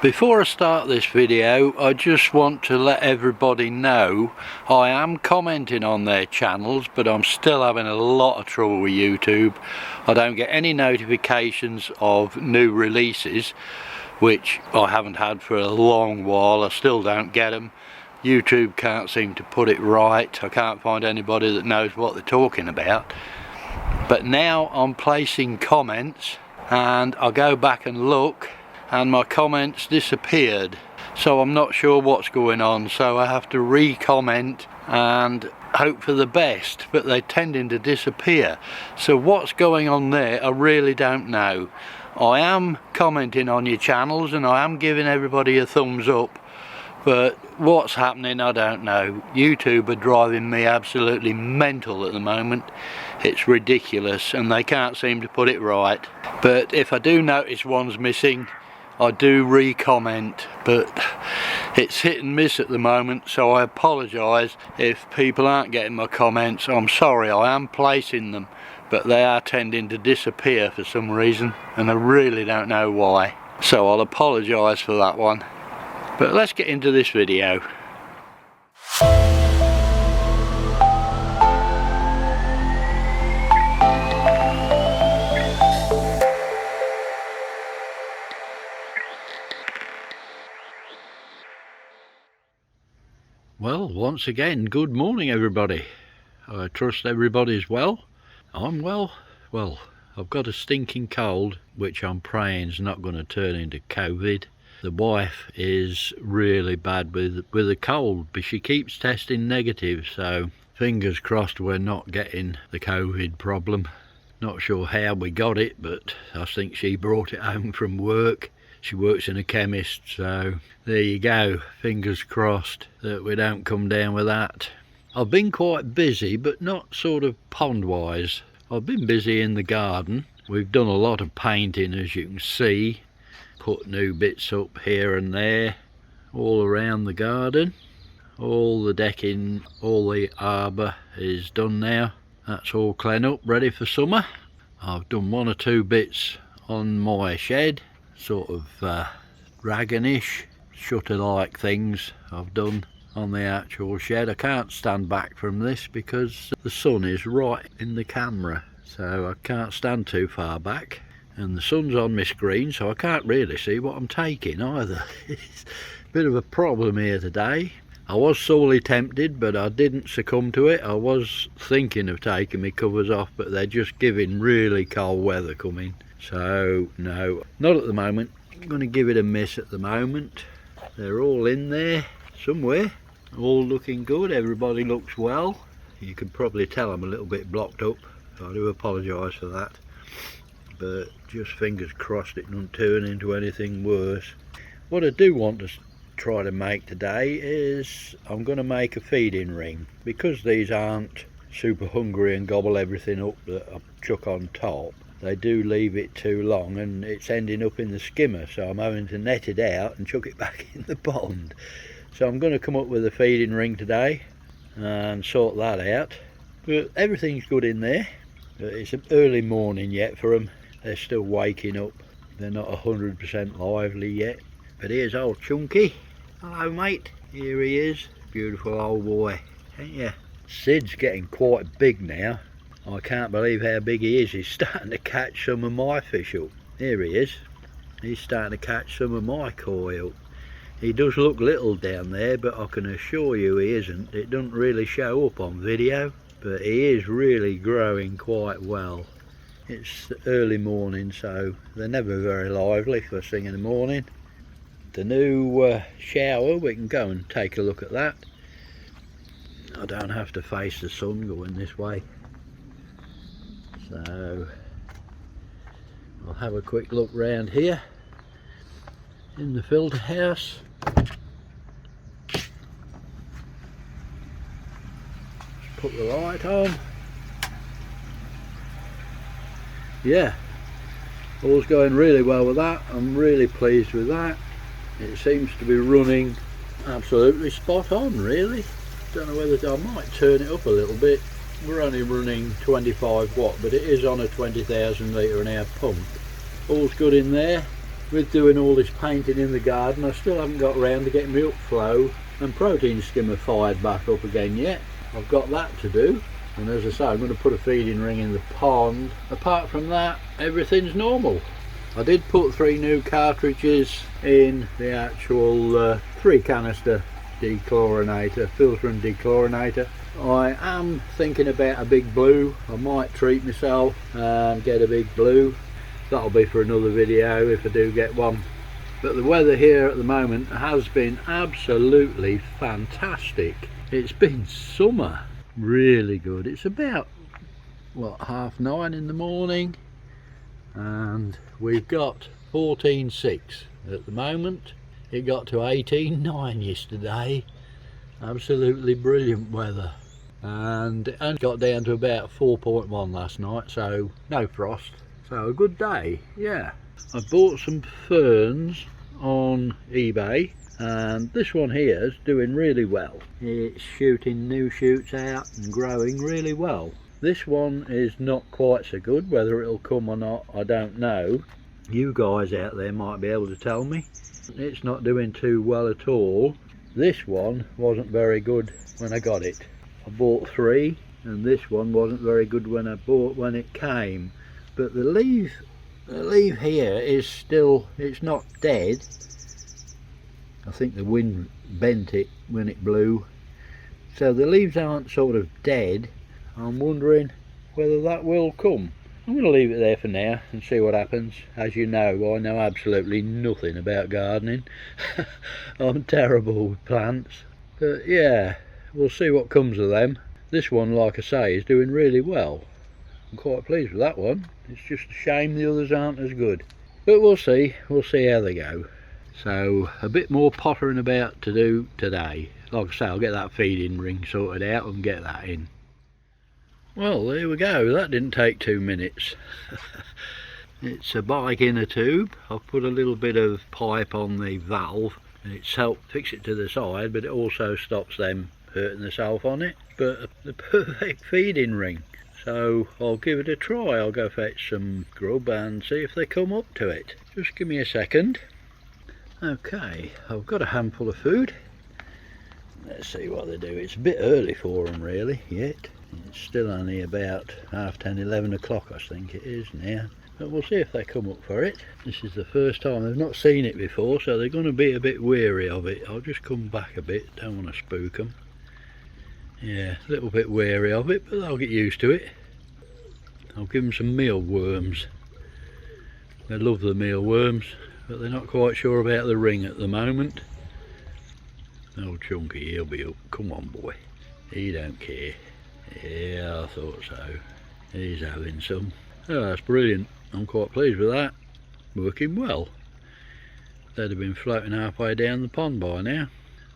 Before I start this video, I just want to let everybody know I am commenting on their channels, but I'm still having a lot of trouble with YouTube. I don't get any notifications of new releases, which I haven't had for a long while. I still don't get them. YouTube can't seem to put it right. I can't find anybody that knows what they're talking about. But now I'm placing comments and I go back and look, and my comments disappeared, so I'm not sure what's going on, so I have to re-comment and hope for the best, but they're tending to disappear. So what's going on there, I really don't know. I am commenting on your channels and I am giving everybody a thumbs up, but what's happening I don't know. YouTube are driving me absolutely mental at the moment. It's ridiculous and they can't seem to put it right. But if I do notice one's missing, I do re-comment, but it's hit and miss at the moment, so I apologise if people aren't getting my comments. I'm sorry, I am placing them, but they are tending to disappear for some reason, and I really don't know why. So I'll apologise for that one. But let's get into this video. Well, once again, good morning everybody. I trust everybody's well. I'm well. Well, I've got a stinking cold, which I'm praying is not going to turn into COVID. The wife is really bad with a cold, but she keeps testing negative, so fingers crossed we're not getting the COVID problem. Not sure how we got it, but I think she brought it home from work. She works in a chemist, so there you go. Fingers crossed that we don't come down with that. I've been quite busy, but not sort of pond-wise. I've been busy in the garden. We've done a lot of painting, as you can see. Put new bits up here and there, all around the garden. All the decking, all the arbour is done now. That's all clean up, ready for summer. I've done one or two bits on my shed. Sort of dragonish shutter like things I've done on the actual shed. I can't stand back from this because the sun is right in the camera, so I can't stand too far back, and the sun's on my screen, so I can't really see what I'm taking either. It's a bit of a problem here today. I was sorely tempted, but I didn't succumb to it. I was thinking of taking my covers off, but they're just giving really cold weather coming. So no, not at the moment. I'm going to give it a miss at the moment. They're all in there somewhere, all looking good. Everybody looks well. You can probably tell I'm a little bit blocked up, so I do apologise for that, but just fingers crossed it doesn't turn into anything worse. What I do want to try to make today is I'm going to make a feeding ring, because these aren't super hungry and gobble everything up that I chuck on top. They do leave it too long and it's ending up in the skimmer, so I'm having to net it out and chuck it back in the pond. So I'm going to come up with a feeding ring today and sort that out. But everything's good in there. It's an early morning yet for them. They're still waking up. They're not 100% lively yet. But here's old Chunky. Hello mate. Here he is. Beautiful old boy, ain't ya? Sid's getting quite big now. I can't believe how big he is. He's starting to catch some of my fish up. Here he is. He's starting to catch some of my koi up. He does look little down there, but I can assure you he isn't. It doesn't really show up on video, but he is really growing quite well. It's early morning, so they're never very lively first thing in the morning. The new shower, we can go and take a look at that. I don't have to face the sun going this way. So I'll have a quick look round here in the filter house. Just put the light on. Yeah, all's going really well with that. I'm really pleased with that. It seems to be running absolutely spot on, really. Don't know whether I might turn it up a little bit. We're only running 25 watt, but it is on a 20,000 litre an hour pump. All's good in there. with doing all this painting in the garden, I still haven't got round to getting my upflow and protein skimmer fired back up again yet. I've got that to do, and as I say, I'm going to put a feeding ring in the pond. Apart from that, everything's normal. I did put 3 new cartridges in the actual 3 canister dechlorinator, filter and dechlorinator. I am thinking about a big blue. I might treat myself and get a big blue. That'll be for another video if I do get one. But the weather here at the moment has been absolutely fantastic. It's been summer, really good. It's about, what, 9:30 in the morning, and we've got 14.6 at the moment. It got to 18.9 yesterday. Absolutely brilliant weather, and it got down to about 4.1 last night, so no frost. So a good day, yeah. I bought some ferns on eBay, and this one here is doing really well. It's shooting new shoots out and growing really well. This one is not quite so good. Whether it'll come or not, I don't know. You guys out there might be able to tell me. It's not doing too well at all. This one wasn't very good when I got it. I bought 3, and this one wasn't very good when it came. But the leaf here is still, it's not dead. I think the wind bent it when it blew. So the leaves aren't sort of dead. I'm wondering whether that will come. I'm going to leave it there for now and see what happens. As you know, I know absolutely nothing about gardening. I'm terrible with plants. But yeah, we'll see what comes of them. This one, like I say, is doing really well. I'm quite pleased with that one. It's just a shame the others aren't as good. But we'll see how they go. So a bit more pottering about to do today. Like I say, I'll get that feeding ring sorted out and get that in. Well, there we go. That didn't take 2 minutes. It's a bike inner tube. I've put a little bit of pipe on the valve, and it's helped fix it to the side, but it also stops them hurting themselves on it. But the perfect feeding ring. So I'll give it a try. I'll go fetch some grub and see if they come up to it. Just give me a second. Okay, I've got a handful of food. Let's see what they do. It's a bit early for them really yet. It's still only about 10:30, 11 o'clock I think it is now. But we'll see if they come up for it. This is the first time. They've not seen it before, so they're going to be a bit wary of it. I'll just come back a bit. Don't want to spook them. Yeah, a little bit wary of it, but they'll get used to it. I'll give them some mealworms. They love the mealworms, but they're not quite sure about the ring at the moment. Oh, Chunky, he'll be up. Come on, boy. He don't care. Yeah, I thought so. He's having some. Oh, that's brilliant. I'm quite pleased with that. Working well. They'd have been floating halfway down the pond by now.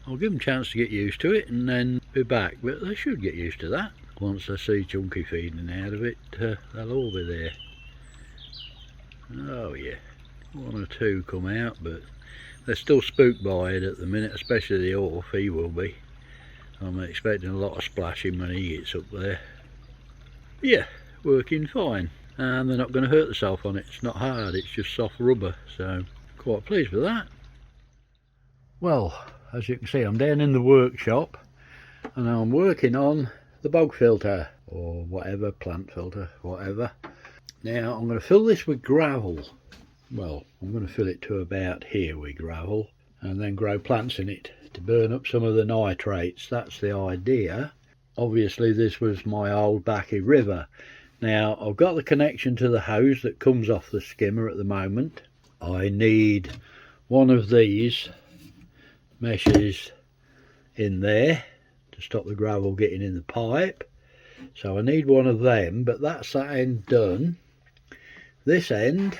I'll give them a chance to get used to it and then be back, but they should get used to that. Once they see Chunky feeding out of it, they'll all be there. Oh yeah, 1 or 2 come out, but they're still spooked by it at the minute, especially the Orf. He will be. I'm expecting a lot of splashing when he gets up there. Yeah, working fine, and they're not going to hurt themselves on it. It's not hard, it's just soft rubber, so quite pleased with that. Well, as you can see, I'm down in the workshop and I'm working on the bog filter, or whatever, plant filter, whatever. Now I'm going to fill this with gravel. Well, I'm going to fill it to about here with gravel and then grow plants in it to burn up some of the nitrates. That's the idea. Obviously this was my old Backy River. Now I've got the connection to the hose that comes off the skimmer at the moment. I need one of these meshes in there to stop the gravel getting in the pipe, so I need one of them, but that's that end done. This end,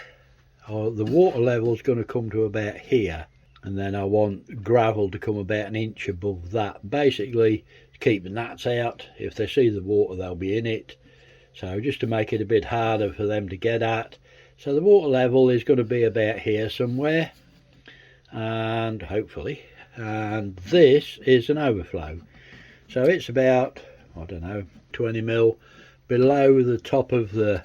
the water level is going to come to about here, and then I want gravel to come about 1 inch above that, basically to keep the gnats out. If they see the water they'll be in it, so just to make it a bit harder for them to get at. So the water level is going to be about here somewhere, and hopefully, and this is an overflow, so it's about, I don't know, 20 mil below the top of the,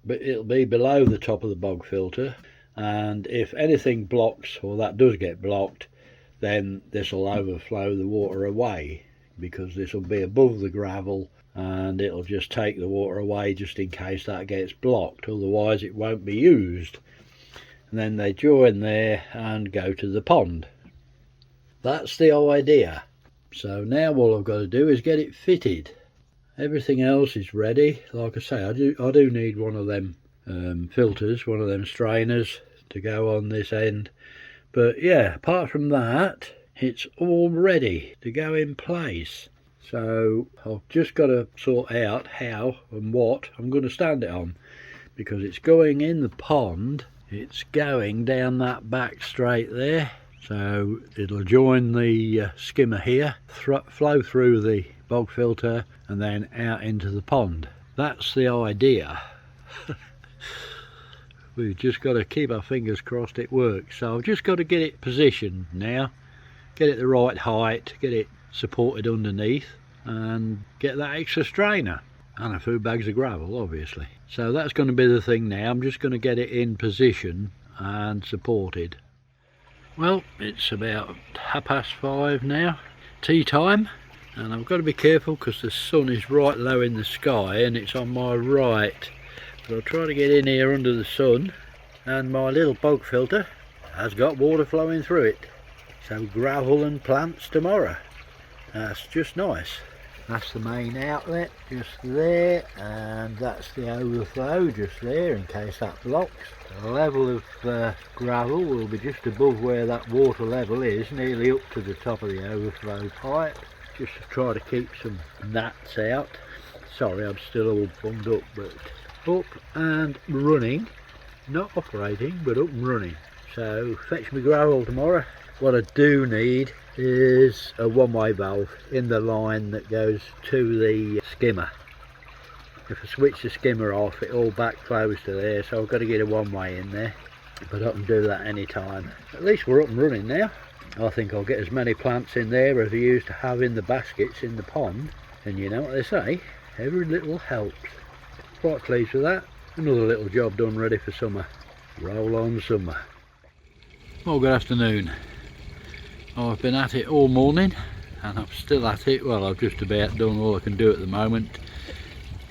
but it'll be below the top of the bog filter, and if anything blocks, or that does get blocked, then this will overflow the water away, because this will be above the gravel and it'll just take the water away just in case that gets blocked, otherwise it won't be used. And then they join there and go to the pond. That's the idea. So now all I've got to do is get it fitted. Everything else is ready. Like I say, I do need one of them filters, one of them strainers to go on this end. But yeah, apart from that, it's all ready to go in place. So I've just got to sort out how and what I'm going to stand it on, because it's going in the pond. It's going down that back straight there, so it'll join the skimmer here, flow through the bog filter and then out into the pond. That's the idea. We've just got to keep our fingers crossed it works. So I've just got to get it positioned now, get it the right height, get it supported underneath, and get that extra strainer and a few bags of gravel, obviously. So that's going to be the thing now. I'm just going to get it in position and supported. Well, it's about 5:30 now, tea time, and I've got to be careful because the sun is right low in the sky and it's on my right. But I'll try to get in here under the sun, and my little bog filter has got water flowing through it. So gravel and plants tomorrow. That's just nice. That's the main outlet just there, and that's the overflow just there in case that blocks. The level of gravel will be just above where that water level is, nearly up to the top of the overflow pipe, just to try to keep some gnats out. Sorry, I'm still all bunged up, but up and running, not operating but up and running. So fetch me gravel tomorrow. What I do need is a one-way valve in the line that goes to the skimmer. If I switch the skimmer off, it all backflows to there, so I've got to get a one-way in there, but I can do that any time. At least we're up and running now. I think I'll get as many plants in there as I used to have in the baskets in the pond, and you know what they say, every little helps. Quite pleased with that. Another little job done, ready for summer. Roll on summer. Well, good afternoon. I've been at it all morning and I'm still at it. Well, I've just about done all I can do at the moment.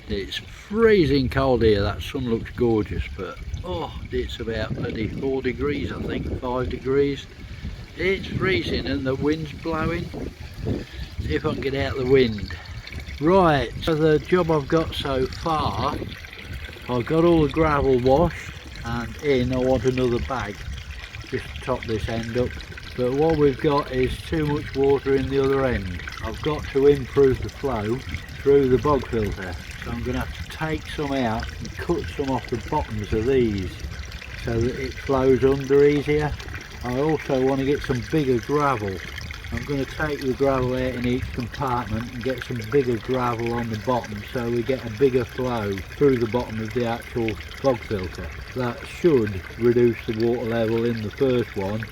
It's freezing cold here. That sun looks gorgeous, but oh, it's about bloody 4 degrees, I think, 5 degrees. It's freezing and the wind's blowing. See if I can get out the wind. Right, so the job I've got so far, I've got all the gravel washed, and in I want another bag just to top this end up. But what we've got is too much water in the other end. I've got to improve the flow through the bog filter, so I'm going to have to take some out and cut some off the bottoms of these so that it flows under easier. I also want to get some bigger gravel. I'm going to take the gravel out in each compartment and get some bigger gravel on the bottom so we get a bigger flow through the bottom of the actual bog filter. That should reduce the water level in the first one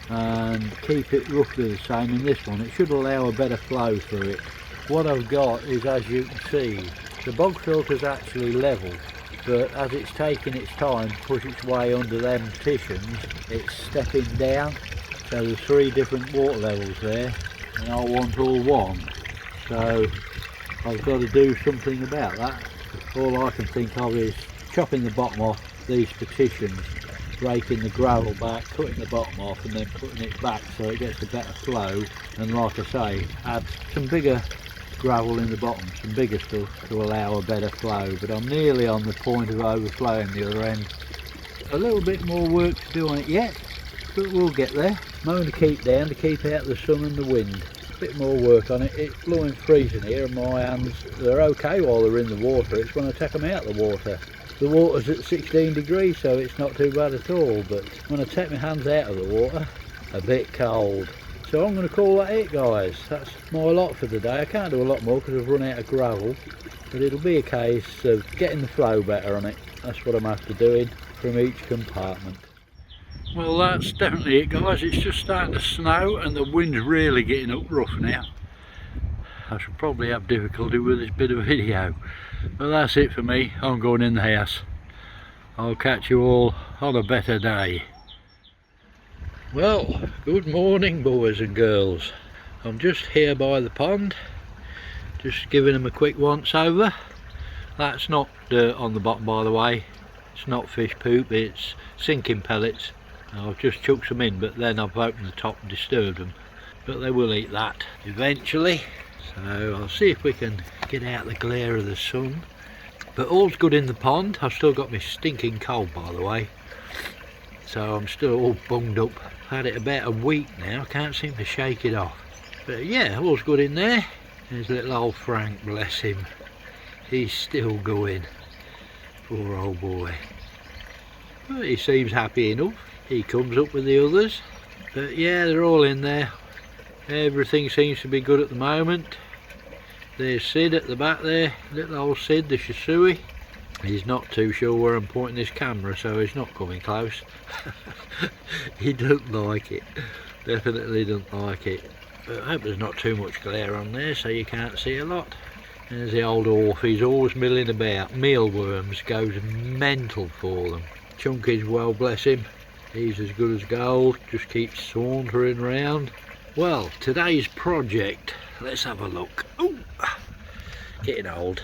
and keep it roughly the same in this one. It should allow a better flow through it. What I've got is, as you can see, the bog filter's actually level, but as it's taking its time to push its way under them partitions, it's stepping down. So there's 3 different water levels there, and I want all one. So I've got to do something about that. All I can think of is chopping the bottom off these partitions, breaking the gravel back, cutting the bottom off and then putting it back so it gets a better flow, and like I say, add some bigger gravel in the bottom, some bigger stuff to allow a better flow. But I'm nearly on the point of overflowing the other end. A little bit more work to do on it yet, but we'll get there. Mowing the keep down to keep out the sun and the wind. A bit more work on it. It's blowing freezing here and my hands, they're okay while they're in the water. It's when I take them out of the water. The water's at 16 degrees, so it's not too bad at all, but when I take my hands out of the water, a bit cold. So I'm going to call that it, guys. That's my lot for today. I can't do a lot more because I've run out of gravel, but it'll be a case of getting the flow better on it. That's what I'm after doing from each compartment. Well, that's definitely it, guys. It's just starting to snow and the wind's really getting up rough now. I should probably have difficulty with this bit of video, but that's it for me. I'm going in the house. I'll catch you all on a better day. Well, good morning boys and girls. I'm just here by the pond, just giving them a quick once over. That's not dirt on the bottom, by the way. It's not fish poop, it's sinking pellets. I've just chucked some in, but then I've opened the top and disturbed them. But they will eat that eventually. So I'll see if we can get out the glare of the sun. But all's good in the pond. I've still got my stinking cold, by the way. So I'm still all bunged up. I've had it about a week now, I can't seem to shake it off. But yeah, all's good in there. There's little old Frank, bless him. He's still going. Poor old boy. But he seems happy enough. He comes up with the others. But yeah, they're all in there. Everything seems to be good at the moment. There's Sid at the back there, little old Sid, the Shisui. He's not too sure where I'm pointing this camera, so he's not coming close. He doesn't like it, definitely doesn't like it. But I hope there's not too much glare on there so you can't see a lot. There's the old Orf, he's always milling about. Mealworms, goes mental for them. Chunky's, well bless him, he's as good as gold, just keeps sauntering round. Well, today's project, let's have a look. Ooh, getting old.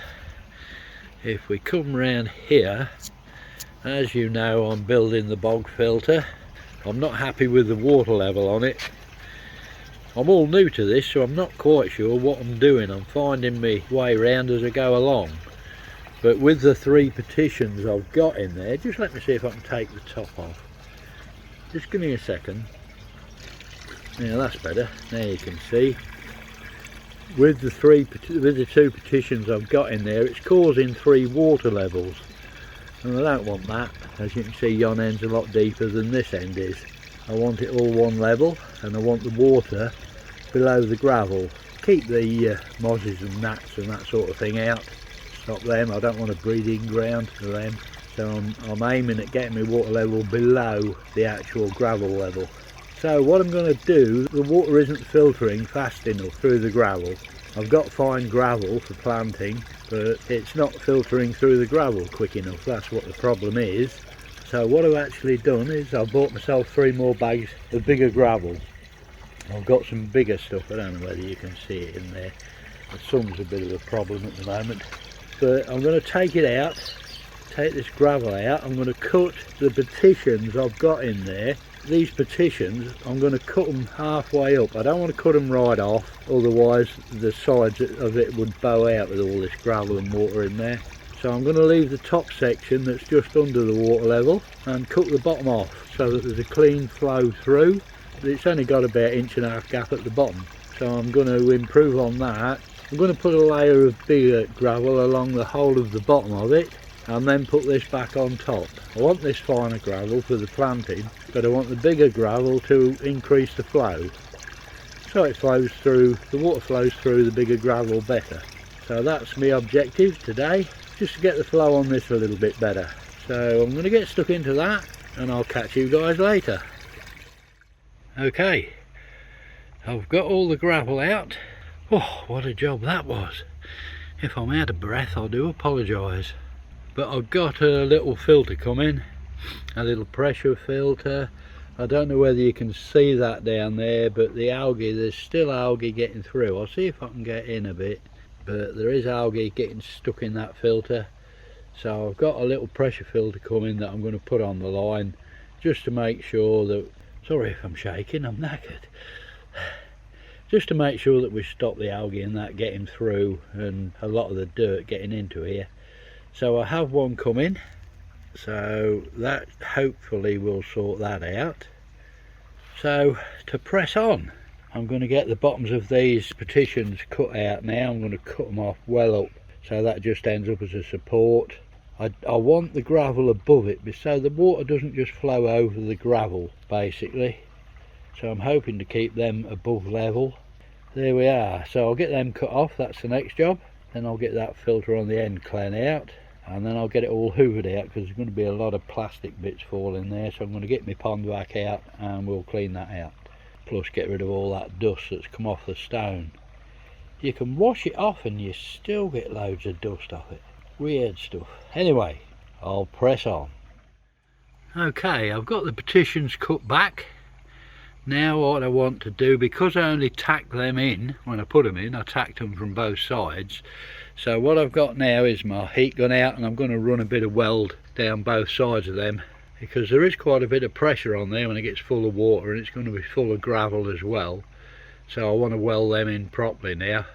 If we come round here, as you know, I'm building the bog filter. I'm not happy with the water level on it. I'm all new to this, so I'm not quite sure what I'm doing. I'm finding my way around as I go along. But with the 3 petitions I've got in there, just let me see if I can take the top off. Just give me a second. Now that's better. Now you can see. With the 2 petitions I've got in there, it's causing 3 water levels. And I don't want that. As you can see, yon end's a lot deeper than this end is. I want it all one level, and I want the water below the gravel. Keep the mozzies and gnats and that sort of thing out. Stop them. I don't want a breeding ground for them. So I'm aiming at getting my water level below the actual gravel level. So what I'm going to do, the water isn't filtering fast enough through the gravel. I've got fine gravel for planting, but it's not filtering through the gravel quick enough. That's what the problem is. So what I've actually done is I've bought myself 3 more bags of bigger gravel. I've got some bigger stuff, I don't know whether you can see it in there. The sun's a bit of a problem at the moment. But I'm going to take it out, take this gravel out. I'm going to cut the petitions I've got in there. These petitions, I'm going to cut them halfway up. I don't want to cut them right off, otherwise the sides of it would bow out with all this gravel and water in there. So I'm going to leave the top section that's just under the water level and cut the bottom off so that there's a clean flow through. It's only got about 1.5 gap at the bottom, so I'm going to improve on that. I'm going to put a layer of bigger gravel along the whole of the bottom of it and then put this back on top. I want this finer gravel for the planting, but I want the bigger gravel to increase the flow, so it flows through, the water flows through the bigger gravel better. So that's my objective today, just to get the flow on this a little bit better. So I'm going to get stuck into that and I'll catch you guys later. Okay, I've got all the gravel out. Oh, what a job that was. If I'm out of breath, I do apologise. But I've got a little filter coming, a little pressure filter. I don't know whether you can see that down there, but the algae, there's still algae getting through. I'll see if I can get in a bit, but there is algae getting stuck in that filter. So I've got a little pressure filter coming that I'm going to put on the line, just to make sure that, sorry if I'm shaking, I'm knackered. Just to make sure that we stop the algae and that getting through and a lot of the dirt getting into here. So I have one coming, so that hopefully will sort that out. So to press on, I'm going to get the bottoms of these petitions cut out now. I'm going to cut them off well up, so that just ends up as a support. I want the gravel above it so the water doesn't just flow over the gravel basically. So I'm hoping to keep them above level. There we are. So I'll get them cut off, that's the next job. Then I'll get that filter on the end cleaned out, and then I'll get it all hoovered out because there's going to be a lot of plastic bits falling there. So I'm going to get my pond back out and we'll clean that out. Plus get rid of all that dust that's come off the stone. You can wash it off and you still get loads of dust off it. Weird stuff. Anyway, I'll press on. Okay, I've got the partitions cut back. Now what I want to do, because I only tacked them in when I put them in, I tacked them from both sides. So what I've got now is my heat gun out, and I'm going to run a bit of weld down both sides of them, because there is quite a bit of pressure on there when it gets full of water, and it's going to be full of gravel as well. So I want to weld them in properly now.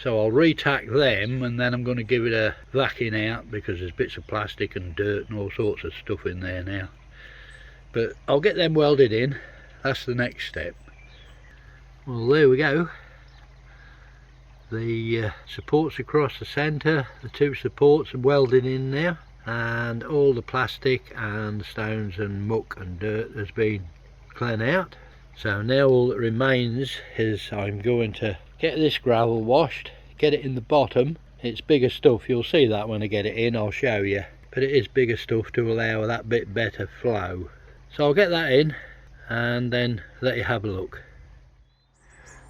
So I'll re-tack them, and then I'm going to give it a vacuum out, because there's bits of plastic and dirt and all sorts of stuff in there now. But I'll get them welded in. That's the next step. Well, there we go. The supports across the centre, the two supports are welded in now, and all the plastic and stones and muck and dirt has been cleaned out. So now all that remains is I'm going to get this gravel washed, get it in the bottom. It's bigger stuff, you'll see that when I get it in, I'll show you, but it is bigger stuff to allow that bit better flow. So I'll get that in and then let you have a look.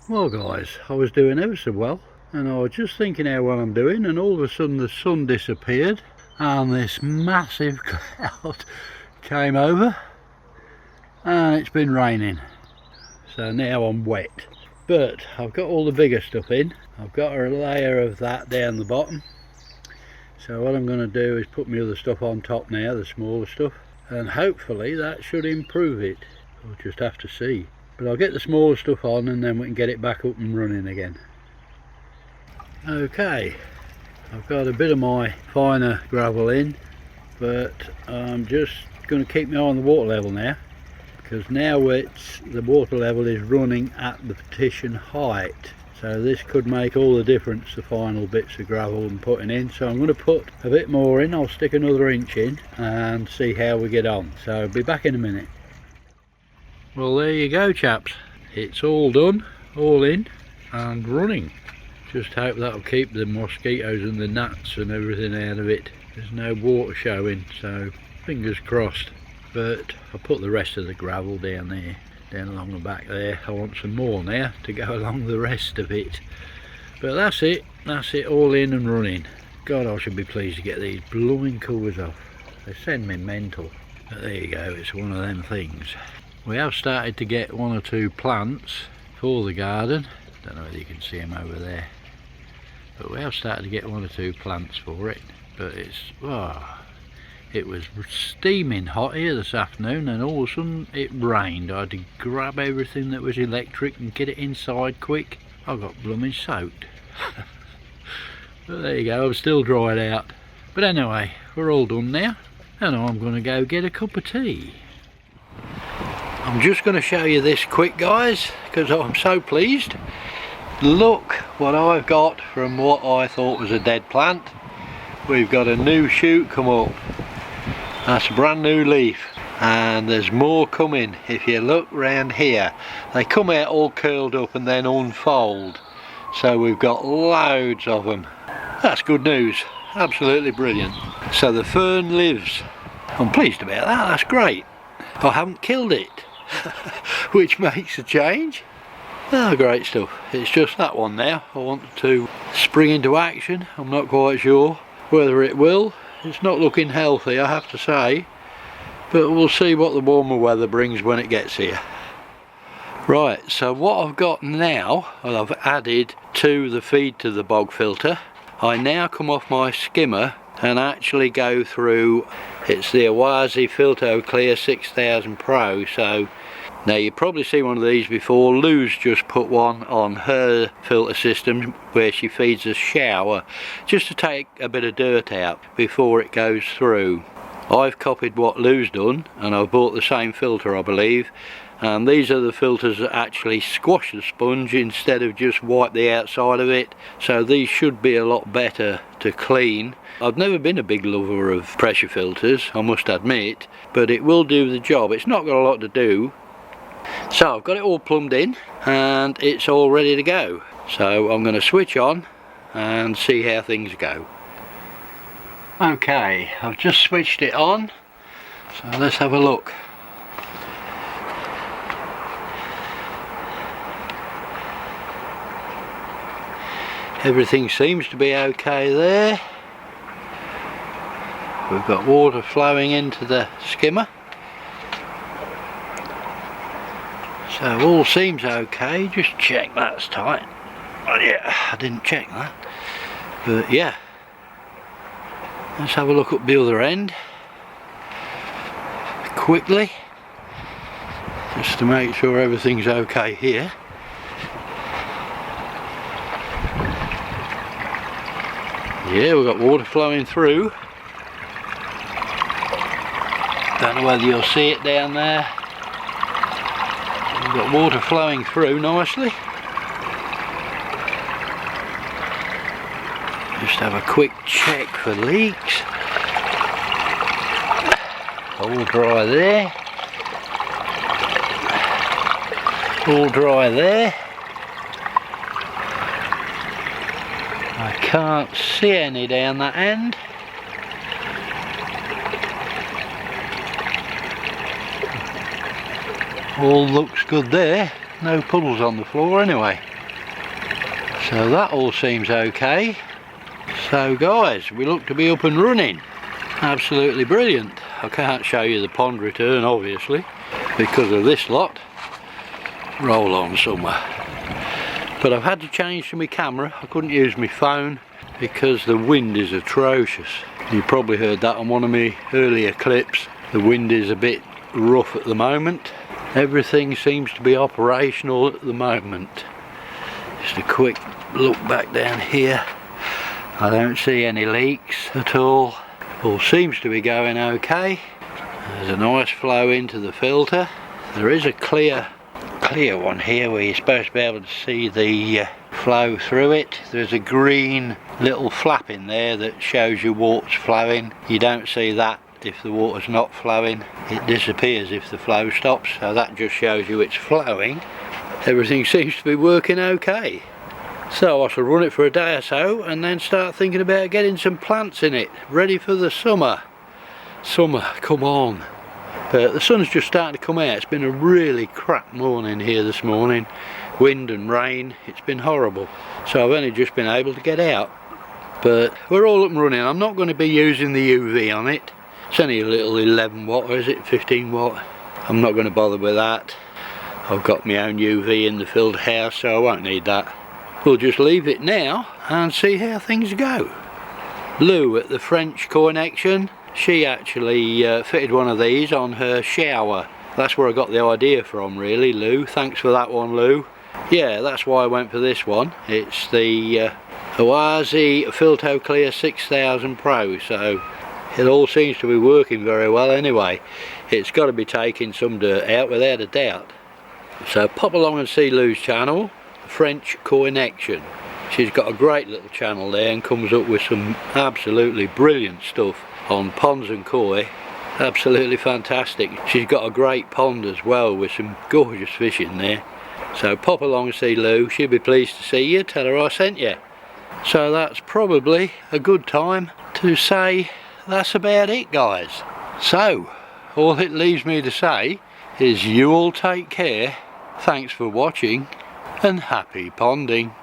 Well guys, I was doing ever so well, and I was just thinking how well I'm doing, and all of a sudden the sun disappeared and this massive cloud came over, and it's been raining. So now I'm wet, but I've got all the bigger stuff in. I've got a layer of that down the bottom, so what I'm going to do is put my other stuff on top now, the smaller stuff, and hopefully that should improve it. We'll just have to see. But I'll get the smaller stuff on, and then we can get it back up and running again. Okay, I've got a bit of my finer gravel in, but I'm just going to keep my eye on the water level now, because now the water level is running at the partition height. So this could make all the difference, the final bits of gravel I'm putting in. So I'm going to put a bit more in. I'll stick another inch in and see how we get on. So I'll be back in a minute. Well, there you go chaps, it's all done, all in and running. Just hope that'll keep the mosquitoes and the gnats and everything out of it. There's no water showing, so fingers crossed. But I'll put the rest of the gravel down there, down along the back there. I want some more now to go along the rest of it. But that's it all in and running. God, I should be pleased to get these blooming covers off. They send me mental. But there you go, it's one of them things. We have started to get one or two plants for the garden. Don't know whether you can see them over there, but we have started to get one or two plants for it. But it was steaming hot here this afternoon, and all of a sudden it rained. I had to grab everything that was electric and get it inside quick. I got blooming soaked. But there you go, I'm still dried out. But anyway, we're all done now, and I'm going to go get a cup of tea. I'm just going to show you this quick guys, because I'm so pleased. Look what I've got from what I thought was a dead plant. We've got a new shoot come up. That's a brand new leaf, and there's more coming. If you look round here, they come out all curled up and then unfold. So we've got loads of them. That's good news, absolutely brilliant. So the fern lives. I'm pleased about that, that's great. I haven't killed it. Which makes a change. Oh, great stuff. It's just that one now I want to spring into action. I'm not quite sure whether it will. It's not looking healthy, I have to say, but we'll see what the warmer weather brings when it gets here. Right, so what I've got now, I've added to the feed to the bog filter. I now come off my skimmer and actually go through, it's the Awazi Filto Clear 6000 Pro. So now you've probably seen one of these before. Lou's just put one on her filter system where she feeds a shower, just to take a bit of dirt out before it goes through. I've copied what Lou's done, and I've bought the same filter I believe, and these are the filters that actually squash the sponge instead of just wipe the outside of it. So these should be a lot better to clean. I've never been a big lover of pressure filters, I must admit, but it will do the job. It's not got a lot to do. So I've got it all plumbed in and it's all ready to go. So I'm going to switch on and see how things go. Okay, I've just switched it on, so let's have a look. Everything seems to be okay there. We've got water flowing into the skimmer. So all seems okay, just check that's tight. Oh yeah, I didn't check that. But yeah, let's have a look at the other end quickly, just to make sure everything's okay here. Yeah, we've got water flowing through. Don't know whether you'll see it down there. We've got water flowing through nicely. Just have a quick check for leaks. All dry there. All dry there. I can't see any down that end. All looks good there. No puddles on the floor anyway. So that all seems okay. So guys, we look to be up and running. Absolutely brilliant. I can't show you the pond return obviously because of this lot. Roll on summer. But I've had to change to my camera. I couldn't use my phone because the wind is atrocious. You probably heard that on one of my earlier clips. The wind is a bit rough at the moment. Everything seems to be operational at the moment. Just a quick look back down here. I don't see any leaks at all. All seems to be going okay. There's a nice flow into the filter. There is a clear one here where you're supposed to be able to see the flow through it. There's a green little flap in there that shows you water's flowing. You don't see that if the water's not flowing. It disappears if the flow stops, so that just shows you it's flowing. Everything seems to be working okay. So I shall run it for a day or so and then start thinking about getting some plants in it, ready for the summer. Summer, come on. But the sun's just starting to come out. It's been a really crap morning here this morning. Wind and rain, it's been horrible. So I've only just been able to get out. But we're all up and running. I'm not going to be using the UV on it. It's only a little 11 watt, or is it 15 watt? I'm not going to bother with that. I've got my own UV in the filter house, so I won't need that. We'll just leave it now and see how things go. Lou at the French Connection, she actually fitted one of these on her shower. That's where I got the idea from really, Lou. Thanks for that one, Lou. Yeah, that's why I went for this one. It's the Oasi Filter Clear 6000 Pro, so it all seems to be working very well anyway. It's got to be taking some dirt out without a doubt. So pop along and see Lou's channel, French Connection. She's got a great little channel there and comes up with some absolutely brilliant stuff on ponds and koi. Absolutely fantastic. She's got a great pond as well with some gorgeous fish in there. So pop along and see Lou. She'll be pleased to see you. Tell her I sent you. So that's probably a good time to say that's about it, guys. So all it leaves me to say is you all take care. Thanks for watching and happy ponding.